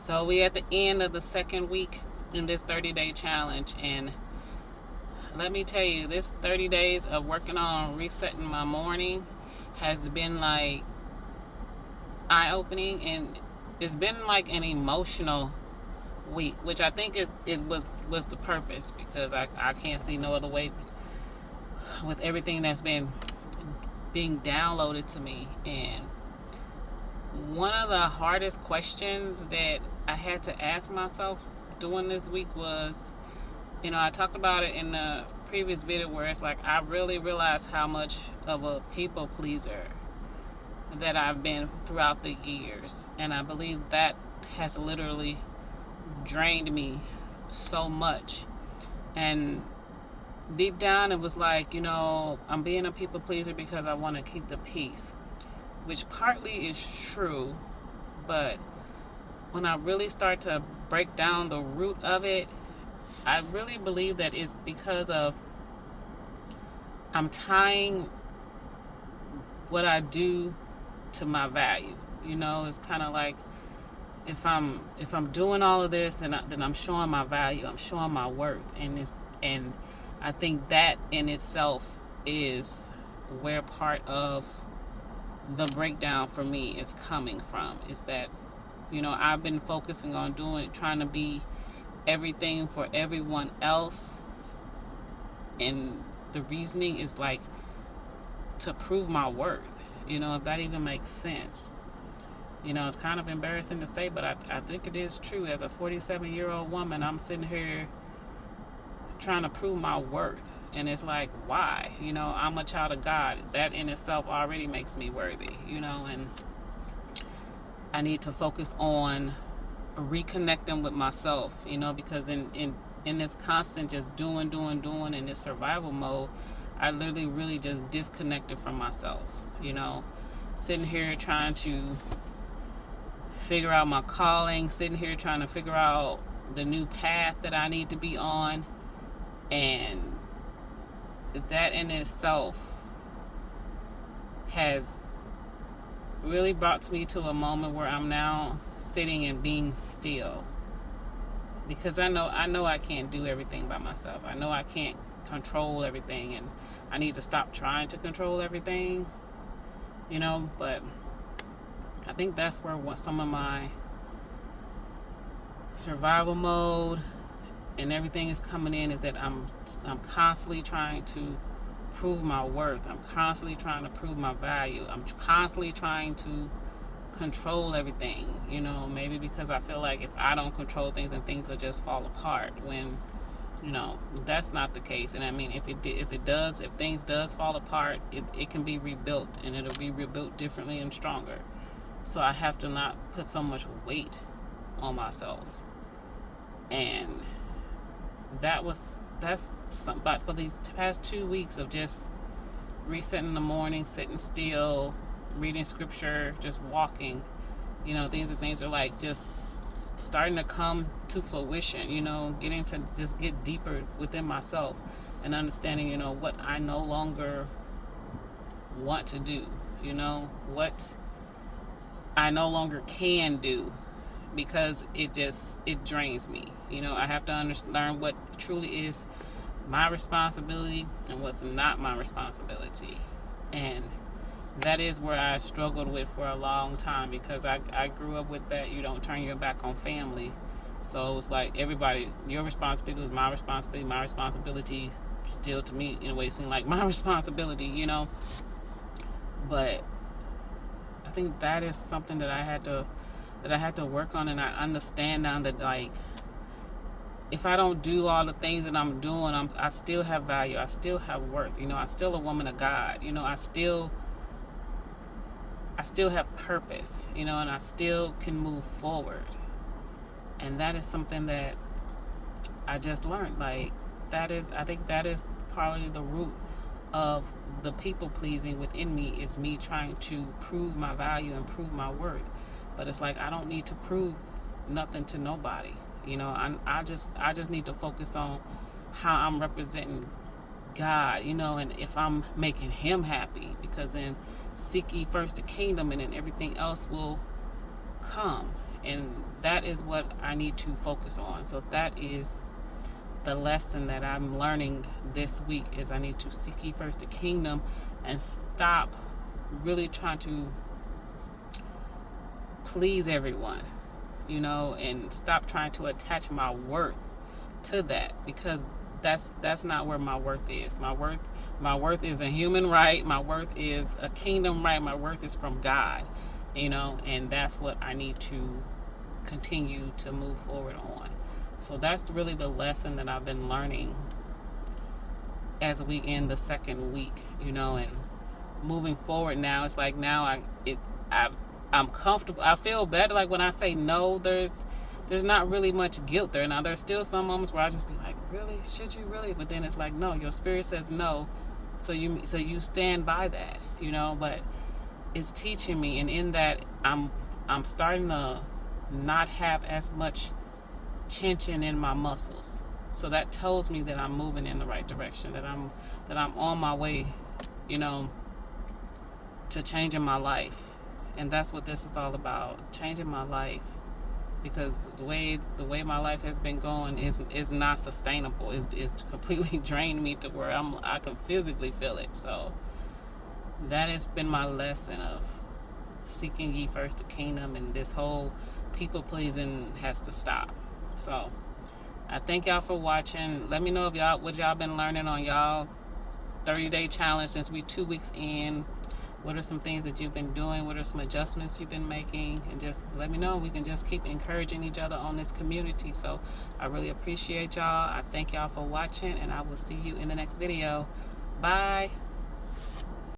So we at the end of the second week in this 30-day challenge, and let me tell you, this 30 days of working on resetting my morning has been like eye-opening, and it's been like an emotional week, which I think it was the purpose, because I can't see no other way with everything that's been being downloaded to me. And one of the hardest questions that I had to ask myself during this week was, I talked about it in the previous video, where it's like I really realized how much of a people pleaser that I've been throughout the years. And I believe that has literally drained me so much. And deep down, it was like, I'm being a people pleaser because I want to keep the peace, which partly is true. But when I really start to break down the root of it, I really believe that it's because of I'm tying what I do to my value. It's kind of like, if I'm doing all of this, then I'm showing my value, I'm showing my worth, and I think that in itself is where part of the breakdown for me is coming from. Is that I've been focusing on trying to be everything for everyone else, and the reasoning is like to prove my worth. If that even makes sense. It's kind of embarrassing to say, but I think it is true. As a 47-year-old woman, I'm sitting here trying to prove my worth. And it's like, why? I'm a child of God. That in itself already makes me worthy, and I need to focus on reconnecting with myself, because in this constant just doing in this survival mode, I literally really just disconnected from myself, sitting here trying to figure out my calling, sitting here trying to figure out the new path that I need to be on. And that in itself has really brought me to a moment where I'm now sitting and being still, because I know I can't do everything by myself. I know I can't control everything, and I need to stop trying to control everything, but I think that's where some of my survival mode and everything is coming in, is that I'm constantly trying to prove my worth. I'm constantly trying to prove my value. I'm constantly trying to control everything, maybe because I feel like if I don't control things, then things will just fall apart, when that's not the case. And I mean, if things does fall apart, it can be rebuilt, and it'll be rebuilt differently and stronger. So I have to not put so much weight on myself. And but for these past 2 weeks of just resetting in the morning, sitting still, reading scripture, just walking, these are things are like just starting to come to fruition, getting to just get deeper within myself, and understanding, what I no longer want to do, what I no longer can do, because it drains me. I have to learn what truly is my responsibility and what's not my responsibility. And that is where I struggled with for a long time, because I grew up with that, you don't turn your back on family. So it was like, everybody, your responsibility was my responsibility still to me, in a way, seemed like my responsibility, But I think that is something that I had to work on. And I understand now that, like, if I don't do all the things that I'm doing, I still have value. I still have worth. I'm still a woman of God. I still have purpose. And I still can move forward. And that is something that I just learned. Like, I think that is probably the root of the people pleasing within me, is me trying to prove my value and prove my worth. But it's like, I don't need to prove nothing to nobody. I just need to focus on how I'm representing God, and if I'm making Him happy, because then seek ye first the kingdom, and then everything else will come. And that is what I need to focus on. So that is the lesson that I'm learning this week, is I need to seek ye first the kingdom and stop really trying to please everyone, and stop trying to attach my worth to that, because that's not where my worth is. My worth is a human right. My worth is a kingdom right. My worth is from God, and that's what I need to continue to move forward on. So that's really the lesson that I've been learning as we end the second week, and moving forward now. It's like now I'm comfortable. I feel better. Like when I say no, there's not really much guilt there. Now there's still some moments where I just be like, really? Should you really? But then it's like, no, your spirit says no, so you stand by that, But it's teaching me, and in that I'm starting to not have as much tension in my muscles. So that tells me that I'm moving in the right direction, that I'm on my way, to changing my life. And that's what this is all about, changing my life. Because the way my life has been going is not sustainable. It's completely drained me to where I can physically feel it. So that has been my lesson of seeking ye first the kingdom, and this whole people pleasing has to stop. So I thank y'all for watching. Let me know what y'all been learning on y'all 30-day challenge since we 2 weeks in. What are some things that you've been doing? What are some adjustments you've been making? And just let me know. We can just keep encouraging each other on this community. So I really appreciate y'all. I thank y'all for watching, and I will see you in the next video. Bye.